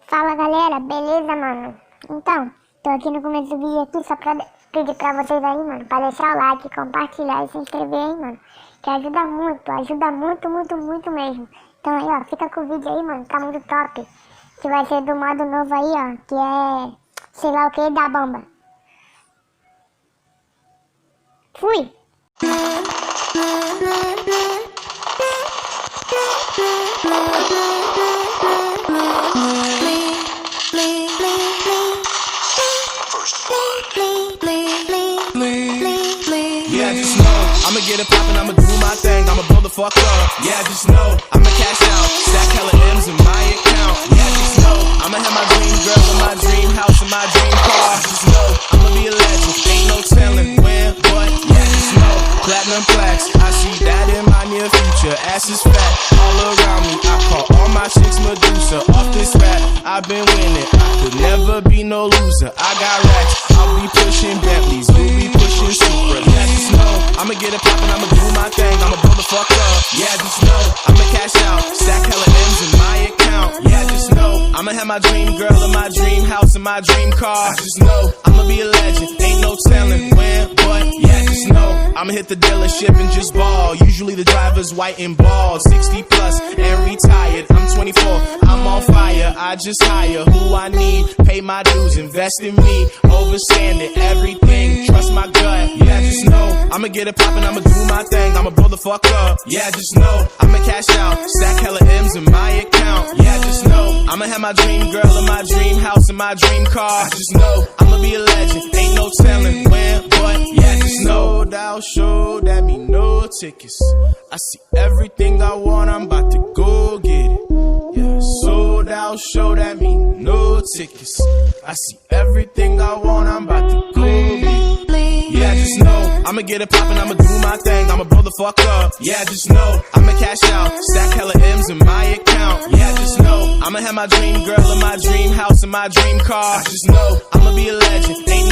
Fala galera, beleza mano? Então, tô aqui no começo do vídeo aqui só pra pedir pra vocês aí, mano, pra deixar o like, compartilhar e se inscrever aí, mano, que ajuda muito mesmo. Então aí, ó, fica com o vídeo aí, mano, tá muito top, que vai ser do modo novo aí, ó, que é, sei lá o que, da bomba. Fui! Yeah, just know I'ma get it poppin', I'ma do my thing, I'ma blow the fuck up. Yeah, just know I'ma cash out, stack hella M's in my account. Yeah, just know I'ma have my dream girl in my dream house and my dream car. Just know I'ma be a legend, ain't no telling when, but yeah, just know platinum plaques, I see that in my near future. Ass is fat all around me, I call all my chicks Medusa. Off this rap, I've been winning, I could never be no loser. I got racks, I'll be pushing Bentleys, we'll be pushing Supra. Yeah, just know I'ma get it poppin', I'ma do my thing, I'ma blow the fuck up. Yeah, just know I'ma cash out, stack hella M's in my account. Yeah, just know I'ma have my dream girl in my dream house and my dream car. Just know I'ma be a legend, ain't no telling when, but yeah, just know I'ma hit the dealership and just ball. Usually the driver's white and bald, 60 plus and retired. I'm 24, I'm on fire, I just hire who I need, pay my dues, invest in me, overstand it, everything, trust my gut. Yeah, just know I'ma get it poppin', I'ma do my thing, I'ma blow the fuck up. Yeah, just know I'ma cash out, stack hella M's in my account. Yeah, just know I'ma have my dream girl in my dream house and my dream car. Just know I'ma be a legend, ain't no telling when, but yeah, just know thou show that me no tickets. I see everything I want, I'm about to go get it. Yeah, sold out show that me no tickets. I see everything I want, I'm about to go get it. Yeah, just know I'ma get it poppin', I'ma do my thing, I'ma blow the fuck up. Yeah, just know I'ma cash out, stack hella M's in my account. Yeah, just know I'ma have my dream girl in my dream house and my dream car. Just know I'ma be a legend, ain't